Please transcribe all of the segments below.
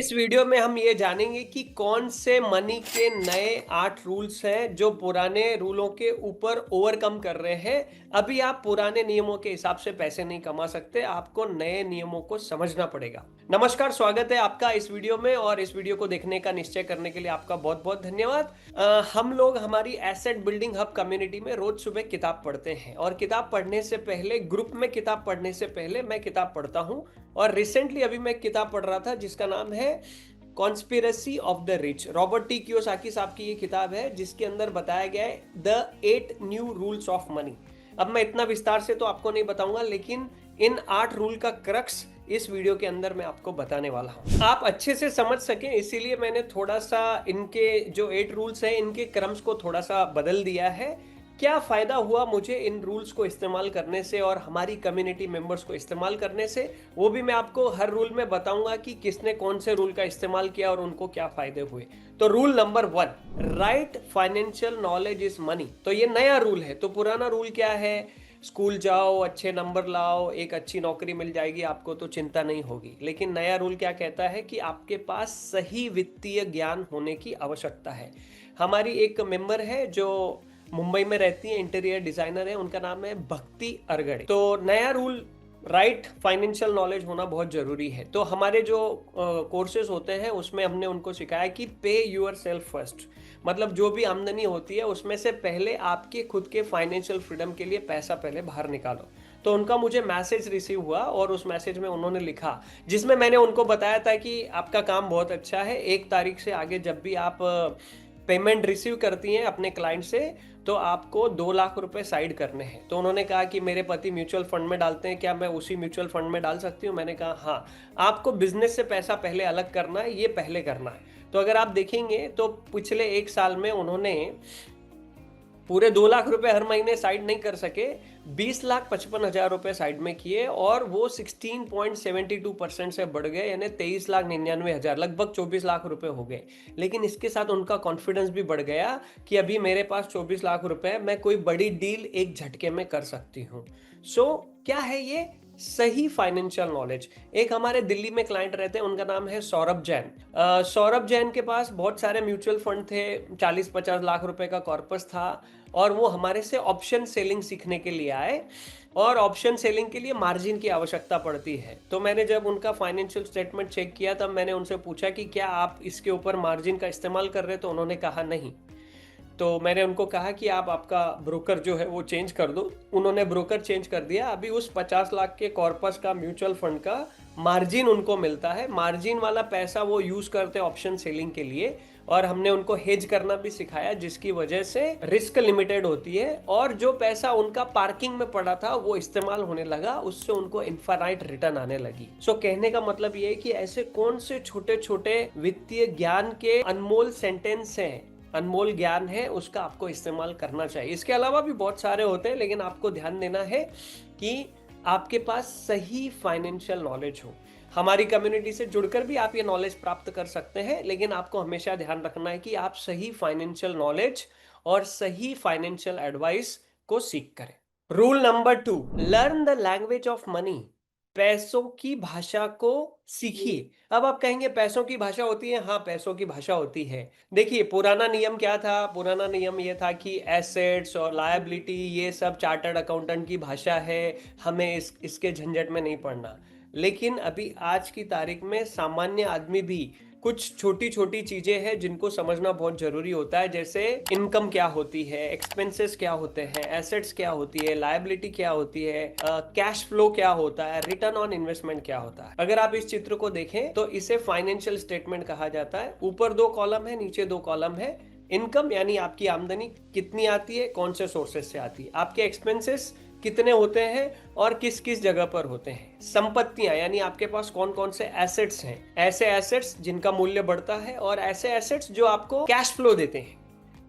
इस वीडियो में हम ये जानेंगे कि कौन से मनी के नए 8 रूल्स हैं जो पुराने रूलों के ऊपर ओवरकम कर रहे हैं। अभी आप पुराने नियमों के हिसाब से पैसे नहीं कमा सकते, आपको नए नियमों को समझना पड़ेगा। नमस्कार, स्वागत है आपका इस वीडियो में और इस वीडियो को देखने का निश्चय करने के लिए आपका बहुत बहुत धन्यवाद। हम लोग हमारी एसेट बिल्डिंग हब कम्युनिटी में रोज सुबह किताब पढ़ते हैं और किताब पढ़ने से पहले, ग्रुप में किताब पढ़ने से पहले मैं किताब पढ़ता हूं। और रिसेंटली अभी मैं किताब पढ़ रहा था जिसका नाम है conspiracy of the rich. Robert T Kiyosaki साहब की ये किताब है जिसके अंदर बताया गया है the 8 new rules of money. अब मैं इतना विस्तार से तो आपको नहीं बताऊंगा, लेकिन इन 8 रूल का क्रक्स इस वीडियो के अंदर मैं आपको बताने वाला हूं। आप अच्छे से समझ सकें इसीलिए मैंने थोड़ा सा इनके जो 8 रूल्स हैं इनके क्रम्स को थोड़ा सा बदल दिया है। क्या फायदा हुआ मुझे इन रूल्स को इस्तेमाल करने से और हमारी कम्युनिटी मेंबर्स को इस्तेमाल करने से, वो भी मैं आपको हर रूल में बताऊंगा कि किसने कौन से रूल का इस्तेमाल किया और उनको क्या फायदे हुए। तो rule number 1, right financial knowledge is money. तो ये नया रूल है। तो पुराना रूल क्या है? स्कूल जाओ, अच्छे नंबर लाओ, एक अच्छी नौकरी मिल जाएगी आपको, तो चिंता नहीं होगी। लेकिन नया रूल क्या कहता है कि आपके पास सही वित्तीय ज्ञान होने की आवश्यकता है। हमारी एक मेंबर है जो मुंबई में रहती है, इंटीरियर डिजाइनर है, उनका नाम है भक्ति अरगड़े। तो नया रूल, राइट फाइनेंशियल नॉलेज होना बहुत जरूरी है। तो हमारे जो कोर्सेज होते हैं उसमें हमने उनको सिखाया कि पे यूर सेल्फ फर्स्ट। मतलब जो भी आमदनी होती है उसमें से पहले आपके खुद के फाइनेंशियल फ्रीडम के लिए पैसा पहले बाहर निकालो। तो उनका मुझे मैसेज रिसीव हुआ और उस मैसेज में उन्होंने लिखा, जिसमें मैंने उनको बताया था कि आपका काम बहुत अच्छा है, 1 तारीख से आगे जब भी आप पेमेंट रिसीव करती हैं अपने क्लाइंट से तो आपको 2 लाख रुपए साइड करने हैं। तो उन्होंने कहा कि मेरे पति म्यूचुअल फंड में डालते हैं, क्या मैं उसी म्यूचुअल फंड में डाल सकती हूँ? मैंने कहा हाँ, आपको बिजनेस से पैसा पहले अलग करना है, ये पहले करना है। तो अगर आप देखेंगे तो पिछले 1 साल में उन्होंने पूरे 2 लाख रुपए हर महीने साइड नहीं कर सके, 20,55,000 रुपए साइड में किए और वो 16.72% से बढ़ गए, यानी 23,99,000, लगभग 24 लाख रुपए हो गए। लेकिन इसके साथ उनका कॉन्फिडेंस भी बढ़ गया कि अभी मेरे पास 24 लाख रुपए, मैं कोई बड़ी डील एक झटके में कर सकती हूँ। क्या है ये? सही फाइनेंशियल नॉलेज। एक हमारे दिल्ली में क्लाइंट रहते हैं, उनका नाम है सौरभ जैन। सौरभ जैन के पास बहुत सारे म्यूचुअल फंड थे, 40-50 लाख रुपए का कॉर्पस था और वो हमारे से ऑप्शन सेलिंग सीखने के लिए आए। और ऑप्शन सेलिंग के लिए मार्जिन की आवश्यकता पड़ती है। तो मैंने जब उनका फाइनेंशियल स्टेटमेंट चेक किया तब मैंने उनसे पूछा कि क्या आप इसके ऊपर मार्जिन का इस्तेमाल कर रहे हैं? तो उन्होंने कहा नहीं। तो मैंने उनको कहा कि आप आपका ब्रोकर जो है वो चेंज कर दो। उन्होंने ब्रोकर चेंज कर दिया। अभी उस 50 लाख के कॉर्पस का म्यूचुअल फंड का मार्जिन उनको मिलता है। मार्जिन वाला पैसा वो यूज करते हैं ऑप्शन सेलिंग के लिए और हमने उनको हेज करना भी सिखाया, जिसकी वजह से रिस्क लिमिटेड होती है और जो पैसा उनका पार्किंग में पड़ा था वो इस्तेमाल होने लगा, उससे उनको इनफाइनाइट रिटर्न आने लगी। कहने का मतलब ये है कि ऐसे कौन से छोटे छोटे वित्तीय ज्ञान के अनमोल सेंटेंस हैं, अनमोल ज्ञान है, उसका आपको इस्तेमाल करना चाहिए। इसके अलावा भी बहुत सारे होते हैं, लेकिन आपको ध्यान देना है कि आपके पास सही फाइनेंशियल नॉलेज हो। हमारी कम्युनिटी से जुड़कर भी आप ये नॉलेज प्राप्त कर सकते हैं, लेकिन आपको हमेशा ध्यान रखना है कि आप सही फाइनेंशियल नॉलेज और सही फाइनेंशियल एडवाइस को सीख करें। Rule number 2, learn the language of money. पैसों की भाषा को सीखिए। अब आप कहेंगे पैसों की भाषा होती है? हाँ, पैसों की भाषा होती है। देखिए, पुराना नियम क्या था? पुराना नियम ये था कि एसेट्स और लायबिलिटी ये सब चार्टर्ड अकाउंटेंट की भाषा है, हमें इसके झंझट में नहीं पड़ना। लेकिन अभी आज की तारीख में सामान्य आदमी भी कुछ छोटी छोटी चीजें हैं जिनको समझना बहुत जरूरी होता है, जैसे इनकम क्या होती है, एक्सपेंसेस क्या होते हैं, एसेट्स क्या होती है, लायबिलिटी क्या होती है, कैश फ्लो क्या होता है, रिटर्न ऑन इन्वेस्टमेंट क्या होता है। अगर आप इस चित्र को देखें तो इसे फाइनेंशियल स्टेटमेंट कहा जाता है। ऊपर 2 कॉलम है, नीचे 2 कॉलम है। इनकम यानी आपकी आमदनी कितनी आती है, कौन से सोर्सेज से आती है। आपके एक्सपेंसेस कितने होते हैं और किस किस जगह पर होते हैं। संपत्तियां यानी आपके पास कौन कौन से एसेट्स हैं, ऐसे एसेट्स जिनका मूल्य बढ़ता है और ऐसे एसेट्स जो आपको कैश फ्लो देते हैं।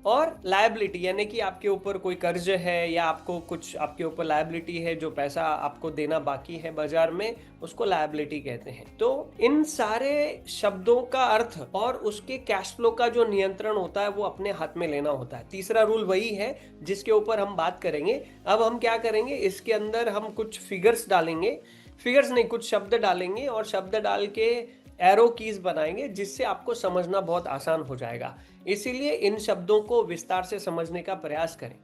और लायबिलिटी यानी कि आपके ऊपर कोई कर्ज है या आपको कुछ आपके ऊपर लायबिलिटी है, जो पैसा आपको देना बाकी है बाजार में, उसको लायबिलिटी कहते हैं। तो इन सारे शब्दों का अर्थ और उसके कैश फ्लो का जो नियंत्रण होता है वो अपने हाथ में लेना होता है। तीसरा रूल वही है जिसके ऊपर हम बात करेंगे। अब हम क्या करेंगे, इसके अंदर हम कुछ फिगर्स डालेंगे, फिगर्स नहीं, कुछ शब्द डालेंगे और शब्द डाल के एरो कीज बनाएंगे जिससे आपको समझना बहुत आसान हो जाएगा। इसीलिए इन शब्दों को विस्तार से समझने का प्रयास करें।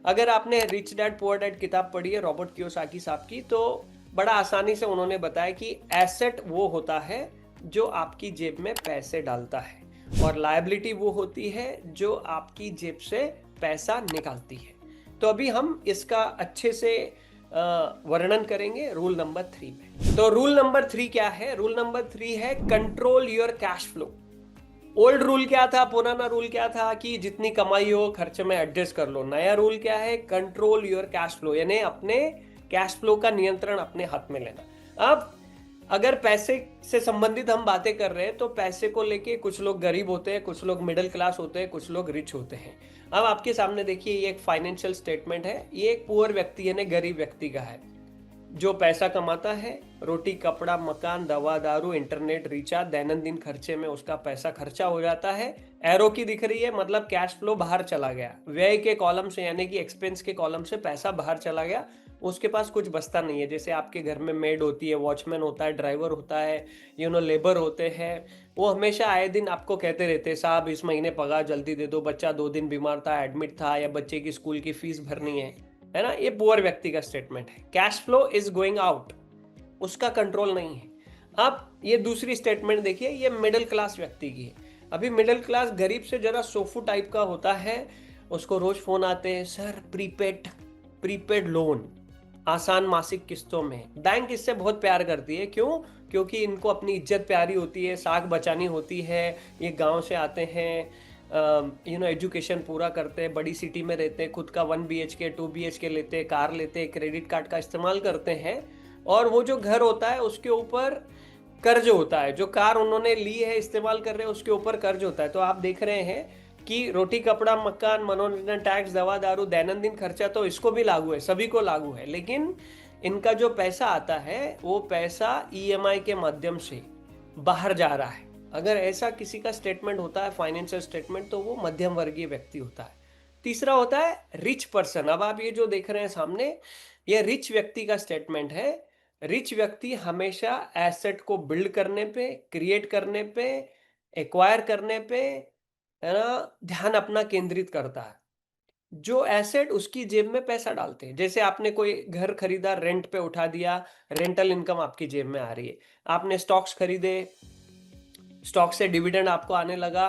अगर आपने रिच डैड पुअर डैड किताब पढ़ी है रॉबर्ट कियोसाकी साहब की, तो बड़ा आसानी से उन्होंने बताया कि एसेट वो होता है जो आपकी जेब में पैसे डालता है, और लायबिलिटी वो होती है जो आपकी जेब से पैसा निकालती है। तो अभी हम इसका अच्छे से वर्णन करेंगे रूल नंबर 3 में। तो रूल नंबर 3 क्या है? रूल नंबर 3 है control your cash flow. Old rule क्या था, पुराना रूल क्या था कि जितनी कमाई हो खर्चे में एडजस्ट कर लो। नया रूल क्या है? कंट्रोल योर कैश फ्लो, यानी अपने कैश फ्लो का नियंत्रण अपने हाथ में लेना। अब अगर पैसे से संबंधित हम बातें कर रहे हैं तो पैसे को लेके कुछ लोग गरीब होते हैं, कुछ लोग मिडिल क्लास होते हैं, कुछ लोग रिच होते हैं। अब आपके सामने देखिए, ये एक फाइनेंशियल स्टेटमेंट है। ये एक पुअर व्यक्ति यानी गरीब व्यक्ति का है, जो पैसा कमाता है, रोटी कपड़ा मकान दवा दारू इंटरनेट रिचार्ज दैनंदिन खर्चे में उसका पैसा खर्चा हो जाता है। एरो की दिख रही है, मतलब कैश फ्लो बाहर चला गया, व्यय के कॉलम से यानी कि एक्सपेंस के कॉलम से पैसा बाहर चला गया, उसके पास कुछ बचता नहीं है। जैसे आपके घर में मेड होती है, वॉचमैन होता है, ड्राइवर होता है, लेबर होते हैं, वो हमेशा आए दिन आपको कहते रहते हैं साहब इस महीने पगार जल्दी दे दो, बच्चा 2 दिन बीमार था, एडमिट था, या बच्चे की स्कूल की फीस भरनी है ना। ये पुअर व्यक्ति का स्टेटमेंट है। Cash flow is going out, उसका कंट्रोल नहीं है। अब ये दूसरी स्टेटमेंट देखिए, ये मिडिल क्लास व्यक्ति की है। अभी मिडिल क्लास गरीब से जरा सोफू टाइप का होता है, उसको रोज फोन आते हैं, सर प्रीपेड लोन आसान मासिक किस्तों में। बैंक इससे बहुत प्यार करती है, क्यों? क्योंकि इनको अपनी इज्जत प्यारी होती है, साख बचानी होती है। ये गांव से आते हैं, एजुकेशन पूरा करते हैं, बड़ी सिटी में रहते हैं, खुद का 1 BHK 2 BHK लेते हैं, कार लेते हैं, क्रेडिट कार्ड का इस्तेमाल करते हैं, और वो जो घर होता है उसके ऊपर कर्ज होता है, जो कार उन्होंने ली है इस्तेमाल कर रहे हैं उसके ऊपर कर्ज होता है। तो आप देख रहे हैं कि रोटी कपड़ा मकान मनोरंजन टैक्स दवा दारू दैनंदिन खर्चा तो इसको भी लागू है, सभी को लागू है, लेकिन इनका जो पैसा आता है वो पैसा EMI के माध्यम से बाहर जा रहा है। अगर ऐसा किसी का स्टेटमेंट होता है फाइनेंशियल स्टेटमेंट, तो वो मध्यम वर्गीय व्यक्ति होता है। तीसरा होता है रिच पर्सन। अब आप ये जो देख रहे हैं सामने, ये रिच व्यक्ति का स्टेटमेंट है। रिच व्यक्ति हमेशा एसेट को बिल्ड करने पे, क्रिएट करने पे, एक्वायर करने पे, है ना, ध्यान अपना केंद्रित करता है। जो एसेट उसकी जेब में पैसा डालते हैं। जैसे आपने कोई घर खरीदा, रेंट पे उठा दिया, रेंटल इनकम आपकी जेब में आ रही है। आपने स्टॉक्स खरीदे, स्टॉक से डिविडेंड आपको आने लगा,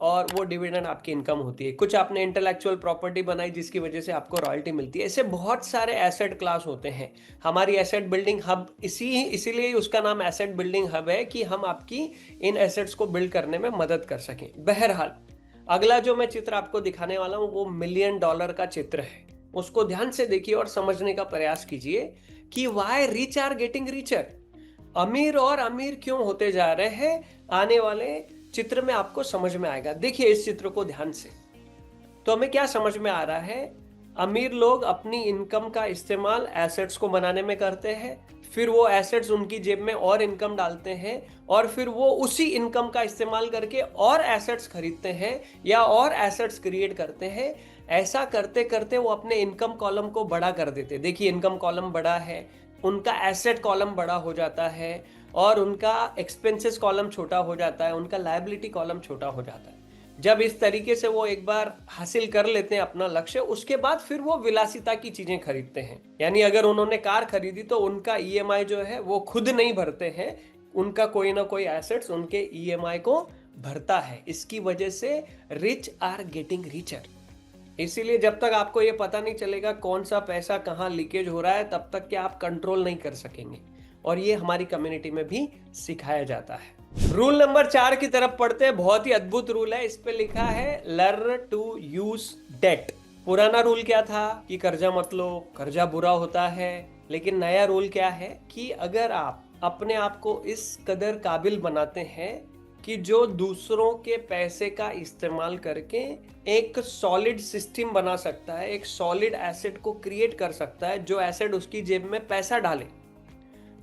और वो डिविडेंड आपकी इनकम होती है। कुछ आपने इंटेलेक्चुअल प्रॉपर्टी बनाई जिसकी वजह से आपको रॉयल्टी मिलती है। ऐसे बहुत सारे एसेट क्लास होते हैं। हमारी एसेट बिल्डिंग हब इसीलिए उसका नाम एसेट बिल्डिंग हब है, कि हम आपकी इन एसेट्स को बिल्ड करने में मदद कर सकें। बहरहाल, अगला जो मैं चित्र आपको दिखाने वाला हूं वो $1 मिलियन का चित्र है। उसको ध्यान से देखिए और समझने का प्रयास कीजिए कि why rich are getting richer. अमीर और अमीर क्यों होते जा रहे हैं, आने वाले चित्र में आपको समझ में आएगा। देखिए इस चित्र को ध्यान से। तो हमें क्या समझ में आ रहा है? अमीर लोग अपनी इनकम का इस्तेमाल एसेट्स को बनाने में करते हैं, फिर वो एसेट्स उनकी जेब में और इनकम डालते हैं, और फिर वो उसी इनकम का इस्तेमाल करके और एसेट्स खरीदते हैं या और एसेट्स क्रिएट करते हैं। ऐसा करते करते वो अपने इनकम कॉलम को बड़ा कर देते। देखिए इनकम कॉलम बड़ा है, उनका एसेट कॉलम बड़ा हो जाता है, और उनका एक्सपेंसेस कॉलम छोटा हो जाता है, उनका लायबिलिटी कॉलम छोटा हो जाता है। जब इस तरीके से वो एक बार हासिल कर लेते हैं अपना लक्ष्य, उसके बाद फिर वो विलासिता की चीजें खरीदते हैं। यानी अगर उन्होंने कार खरीदी तो उनका EMI जो है वो खुद नहीं भरते हैं, उनका कोई ना कोई एसेट्स उनके EMI को भरता है। इसकी वजह से रिच आर गेटिंग रिचर। इसीलिए जब तक आपको ये पता नहीं चलेगा कौन सा पैसा कहाँ लीकेज हो रहा है, तब तक कि आप कंट्रोल नहीं कर सकेंगे, और ये हमारी कम्युनिटी में भी सिखाया जाता है। रूल नंबर 4 की तरफ पढ़ते हैं। बहुत ही अद्भुत रूल है। इस पे लिखा है लर्न टू यूज डेट। पुराना रूल क्या था कि कर्जा मत लो, कर्जा बुरा होता है। लेकिन नया रूल क्या है कि अगर आप अपने आप को इस कदर काबिल बनाते हैं कि जो दूसरों के पैसे का इस्तेमाल करके एक सॉलिड सिस्टम बना सकता है, एक सॉलिड एसेट को क्रिएट कर सकता है, जो एसेट उसकी जेब में पैसा डाले,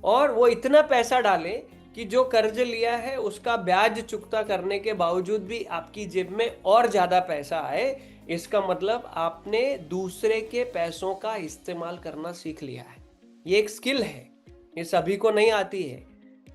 और वो इतना पैसा डाले कि जो कर्ज लिया है उसका ब्याज चुकता करने के बावजूद भी आपकी जेब में और ज्यादा पैसा आए। इसका मतलब आपने दूसरे के पैसों का इस्तेमाल करना सीख लिया है। ये एक स्किल है, ये सभी को नहीं आती है।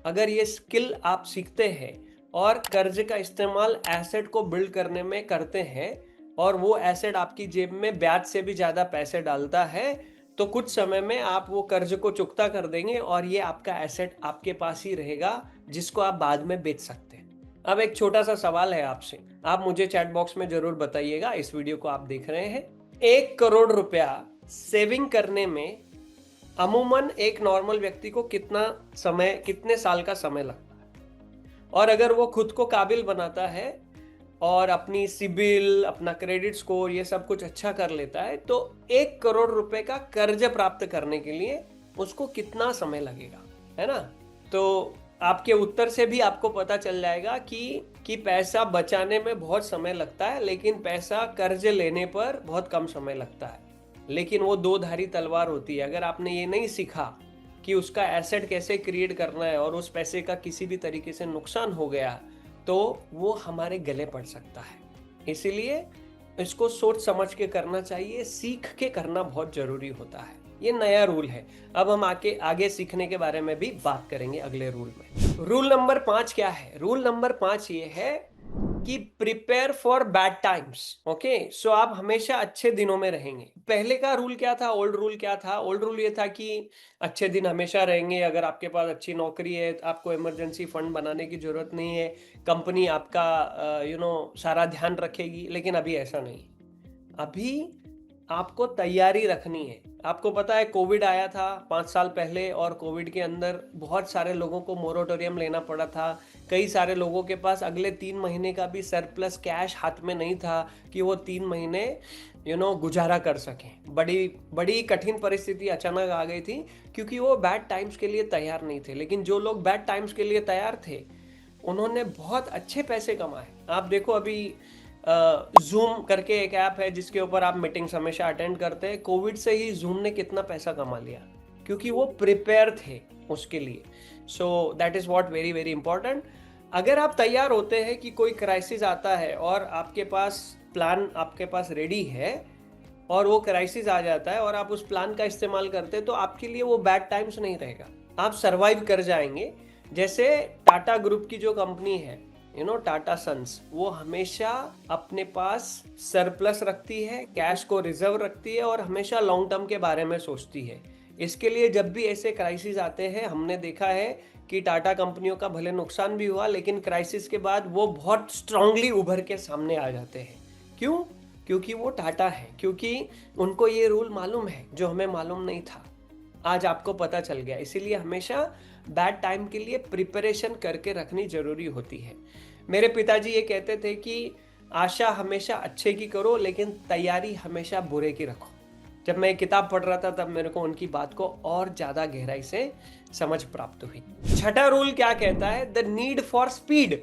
अगर ये स्किल आप सीखते हैं और कर्ज का इस्तेमाल एसेट को बिल्ड करने में करते हैं और वो एसेट आपकी जेब में ब्याज से भी ज़्यादा पैसे डालता है, तो कुछ समय में आप वो कर्ज को चुकता कर देंगे और ये आपका एसेट आपके पास ही रहेगा, जिसको आप बाद में बेच सकते हैं। अब एक छोटा सा सवाल है आपसे, आप मुझे चैट बॉक्स में जरूर बताइएगा, इस वीडियो को आप देख रहे हैं। 1 करोड़ रुपया सेविंग करने में अमूमन एक नॉर्मल व्यक्ति को कितने साल का समय लगता है? और अगर वो खुद को काबिल बनाता है और अपनी सिबिल, अपना क्रेडिट स्कोर, ये सब कुछ अच्छा कर लेता है, तो 1 करोड़ रुपए का कर्ज प्राप्त करने के लिए उसको कितना समय लगेगा, है ना? तो आपके उत्तर से भी आपको पता चल जाएगा कि पैसा बचाने में बहुत समय लगता है, लेकिन पैसा कर्ज लेने पर बहुत कम समय लगता है। लेकिन वो दो धारी तलवार होती है। अगर आपने ये नहीं सीखा कि उसका एसेट कैसे क्रिएट करना है और उस पैसे का किसी भी तरीके से नुकसान हो गया, तो वो हमारे गले पड़ सकता है। इसीलिए इसको सोच समझ के करना चाहिए, सीख के करना बहुत जरूरी होता है। ये नया रूल है। अब हम आगे सीखने के बारे में भी बात करेंगे अगले रूल में। रूल नंबर 5 क्या है? रूल नंबर 5 ये है कि prepare for bad times. Okay, so आप हमेशा अच्छे दिनों में रहेंगे। पहले का रूल क्या था? ओल्ड रूल क्या था? ओल्ड रूल ये था कि अच्छे दिन हमेशा रहेंगे। अगर आपके पास अच्छी नौकरी है, आपको इमरजेंसी फंड बनाने की जरूरत नहीं है, कंपनी आपका सारा ध्यान रखेगी। लेकिन अभी ऐसा नहीं। अभी आपको तैयारी रखनी है। आपको पता है कोविड आया था 5 साल पहले, और कोविड के अंदर बहुत सारे लोगों को मोरेटोरियम लेना पड़ा था। कई सारे लोगों के पास अगले 3 महीने का भी सरप्लस कैश हाथ में नहीं था कि वो 3 महीने गुजारा कर सकें। बड़ी बड़ी कठिन परिस्थिति अचानक आ गई थी, क्योंकि वो बैड टाइम्स के लिए तैयार नहीं थे। लेकिन जो लोग बैड टाइम्स के लिए तैयार थे, उन्होंने बहुत अच्छे पैसे कमाए। आप देखो, अभी जूम करके एक ऐप है जिसके ऊपर आप मीटिंग्स हमेशा अटेंड करते हैं। कोविड से ही जूम ने कितना पैसा कमा लिया, क्योंकि वो प्रिपेयर थे उसके लिए। So that is what very very important. अगर आप तैयार होते हैं कि कोई क्राइसिस आता है और आपके पास प्लान आपके पास रेडी है, और वो क्राइसिस आ जाता है और आप उस प्लान का इस्तेमाल करते हैं, तो आपके लिए वो बैड टाइम्स नहीं रहेगा। आप सरवाइव कर जाएंगे। जैसे टाटा ग्रुप की जो कंपनी है, टाटा सन्स, वो हमेशा अपने पास सरप्लस रखती है, कैश को रिजर्व रखती है और हमेशा लॉन्ग टर्म के बारे में सोचती है। इसके लिए जब भी ऐसे क्राइसिस आते हैं, हमने देखा है कि टाटा कंपनियों का भले नुकसान भी हुआ, लेकिन क्राइसिस के बाद वो बहुत स्ट्रांगली उभर के सामने आ जाते हैं। क्यों? क्योंकि वो टाटा है, क्योंकि उनको ये रूल मालूम है जो हमें मालूम नहीं था। आज आपको पता चल गया। इसीलिए हमेशा बैड टाइम के लिए प्रिपरेशन करके रखनी जरूरी होती है। मेरे पिताजी ये कहते थे कि आशा हमेशा अच्छे की करो, लेकिन तैयारी हमेशा बुरे की रखो। जब मैं किताब पढ़ रहा था, तब मेरे को उनकी बात को और ज्यादा गहराई से समझ प्राप्त हुई। छठा रूल क्या कहता है? The need for speed.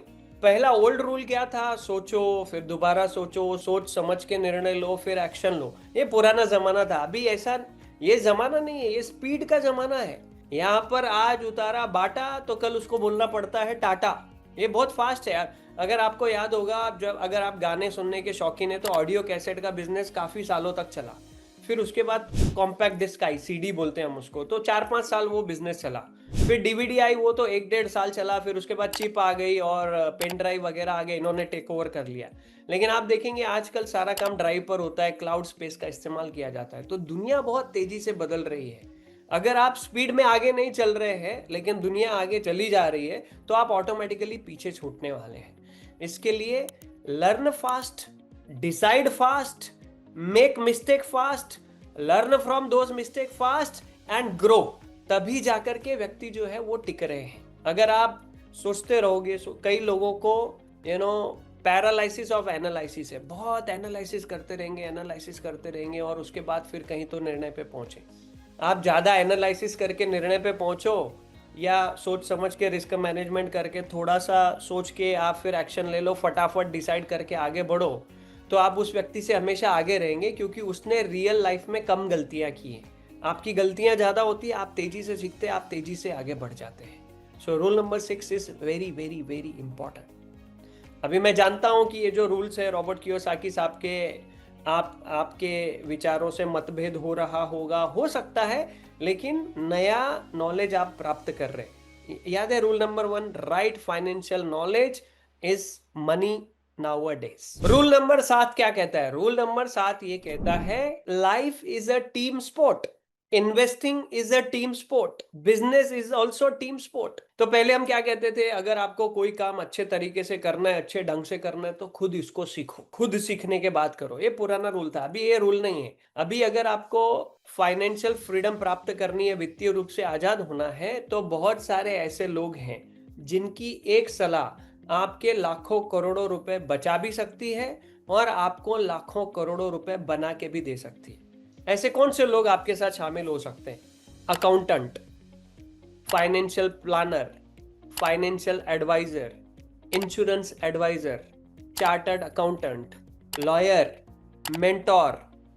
पहला ओल्ड रूल क्या था? सोचो, फिर दोबारा सोचो, सोच समझ के निर्णय लो, फिर एक्शन लो। ये पुराना जमाना था। अभी ऐसा ये जमाना नहीं है, ये स्पीड का जमाना है। यहाँ पर आज उतारा बाटा, तो कल उसको बोलना पड़ता है टाटा। ये बहुत फास्ट है यार। अगर आपको याद होगा, अगर आप गाने सुनने के शौकीन है, तो ऑडियो कैसेट का बिजनेस काफी सालों तक चला। फिर उसके बाद कॉम्पैक्ट डिस्क आई, सीडी बोलते हैं हम उसको, तो 4-5 साल वो बिजनेस चला। फिर डीवीडी आई, वो तो 1-1.5 साल चला। फिर उसके बाद चिप आ गई और पेन ड्राइव वगैरह आ गए, इन्होंने टेक ओवर कर लिया। लेकिन आप देखेंगे आजकल सारा काम ड्राइव पर होता है, क्लाउड स्पेस का इस्तेमाल किया जाता है। तो दुनिया बहुत तेजी से बदल रही है। अगर आप स्पीड में आगे नहीं चल रहे हैं, लेकिन दुनिया आगे चली जा रही है, तो आप ऑटोमेटिकली पीछे छूटने वाले हैं। इसके लिए learn fast, decide fast, make mistake fast, learn from those mistake fast and grow. तभी जाकर के व्यक्ति जो है वो टिक रहे हैं। अगर आप सोचते रहोगे, कई लोगों को पैरालिसिस ऑफ एनालिसिस है, बहुत एनालिसिस करते रहेंगे और उसके बाद फिर कहीं तो निर्णय पे पहुंचे। आप ज्यादा एनालिसिस करके निर्णय पे पहुंचो, या सोच समझ के रिस्क मैनेजमेंट करके थोड़ा सा सोच के आप फिर एक्शन ले लो, फटाफट डिसाइड करके आगे बढ़ो, तो आप उस व्यक्ति से हमेशा आगे रहेंगे, क्योंकि उसने रियल लाइफ में कम गलतियां की हैं। आपकी गलतियां ज्यादा होती है, आप तेजी से सीखते हैं, आप तेजी से आगे बढ़ जाते हैं। So rule number 6 is very very very important. अभी मैं जानता हूं कि ये जो रूल्स है रॉबर्ट कियोसाकी साहब के, आपके विचारों से मतभेद हो रहा होगा, हो सकता है, लेकिन नया नॉलेज आप प्राप्त कर रहे हैं। याद है rule number 1, right financial knowledge is money nowadays. Rule number 7 क्या कहता है? रूल नंबर 7 ये कहता है life is a team sport, investing is a team sport, business is also team sport. तो पहले हम क्या कहते थे, अगर आपको कोई काम अच्छे तरीके से करना है, अच्छे ढंग से करना है, तो खुद इसको सीखो, खुद सीखने के बाद करो। ये पुराना रूल था, अभी ये रूल नहीं है। अभी अगर आपको फाइनेंशियल फ्रीडम प्राप्त करनी है, वित्तीय रूप से आजाद होना है, तो बहुत सारे ऐसे लोग हैं जिनकी एक सलाह आपके लाखों करोड़ों रुपए बचा भी सकती है और आपको लाखों करोड़ों रुपए बना के भी दे सकती है। ऐसे कौन से लोग आपके साथ शामिल हो सकते हैं? Accountant, financial planner, financial advisor, insurance advisor, chartered accountant, lawyer, mentor,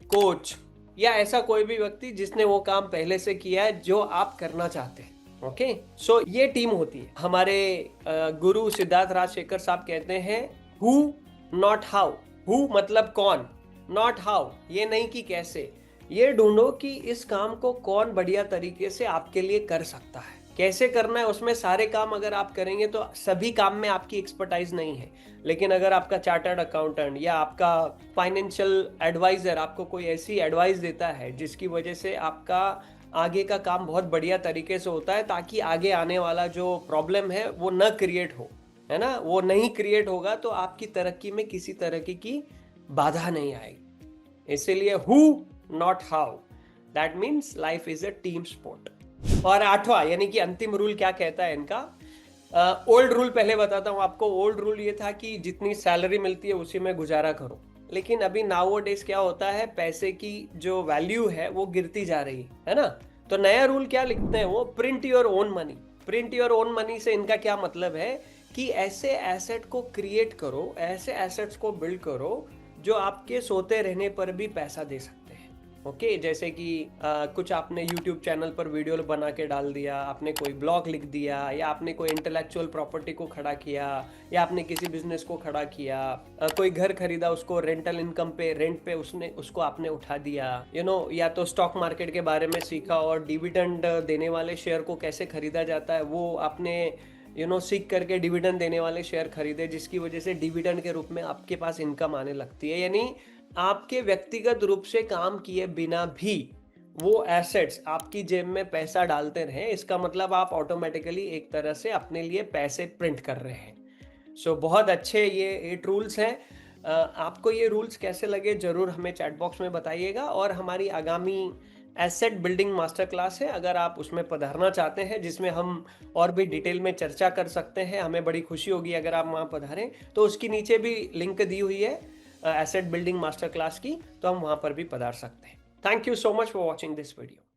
coach, या ऐसा कोई भी व्यक्ति जिसने वो काम पहले से किया है जो आप करना चाहते हैं। ओके, सो ये टीम होती है। हमारे गुरु सिद्धार्थ राजशेखर साहब कहते हैं हु नॉट हाउ। हु मतलब कौन, नॉट हाउ ये नहीं कि कैसे। ये ढूंढो कि इस काम को कौन बढ़िया तरीके से आपके लिए कर सकता है, कैसे करना है। उसमें सारे काम अगर आप करेंगे तो सभी काम में आपकी एक्सपर्टाइज नहीं है, लेकिन अगर आपका चार्टर्ड अकाउंटेंट या आपका फाइनेंशियल एडवाइजर आपको कोई ऐसी एडवाइस देता है जिसकी वजह से आपका आगे का काम बहुत बढ़िया तरीके से होता है, ताकि आगे आने वाला जो प्रॉब्लम है वो न क्रिएट हो, है ना, वो नहीं क्रिएट होगा, तो आपकी तरक्की में किसी तरह की बाधा नहीं आएगी। इसीलिए who not how, that means life is a team sport. और 8वां यानी कि अंतिम रूल क्या कहता है इनका? ओल्ड रूल पहले बताता हूं आपको। ओल्ड रूल ये था कि जितनी सैलरी मिलती है उसी में गुजारा करो, लेकिन अभी नाउअडेज क्या होता है, पैसे की जो वैल्यू है वो गिरती जा रही है ना। तो नया रूल क्या लिखते हैं वो, print your own money. Print your own money से इनका क्या मतलब है कि ऐसे एसेट को क्रिएट करो, ऐसे एसेट्स को बिल्ड करो जो आपके सोते रहने पर भी पैसा दे सकते हैं। ओके, जैसे कि कुछ आपने YouTube चैनल पर वीडियो बना के डाल दिया, आपने कोई ब्लॉग लिख दिया, या आपने कोई इंटेलेक्चुअल प्रॉपर्टी को खड़ा किया, या आपने किसी बिजनेस को खड़ा किया, कोई घर खरीदा, उसको रेंटल इनकम पे, रेंट पे उसको आपने उठा दिया, या तो स्टॉक मार्केट के बारे में सीखा और डिविडेंड देने वाले शेयर को कैसे खरीदा जाता है वो आपने सीख करके डिविडेंड देने वाले शेयर खरीदे, जिसकी वजह से डिविडेंड के रूप में आपके पास इनकम आने लगती है। यानी आपके व्यक्तिगत रूप से काम किए बिना भी वो एसेट्स आपकी जेब में पैसा डालते रहे, इसका मतलब आप ऑटोमेटिकली एक तरह से अपने लिए पैसे प्रिंट कर रहे हैं। सो बहुत अच्छे ये 8 रूल्स हैं। आपको ये रूल्स कैसे लगे जरूर हमें चैट बॉक्स में बताइएगा। और हमारी आगामी एसेट बिल्डिंग मास्टर क्लास है, अगर आप उसमें पधारना चाहते हैं, जिसमें हम और भी डिटेल में चर्चा कर सकते हैं, हमें बड़ी खुशी होगी अगर आप वहाँ पधारें। तो उसकी नीचे भी लिंक दी हुई है एसेट बिल्डिंग मास्टर क्लास की, तो हम वहाँ पर भी पधार सकते हैं। Thank you so much for watching this video.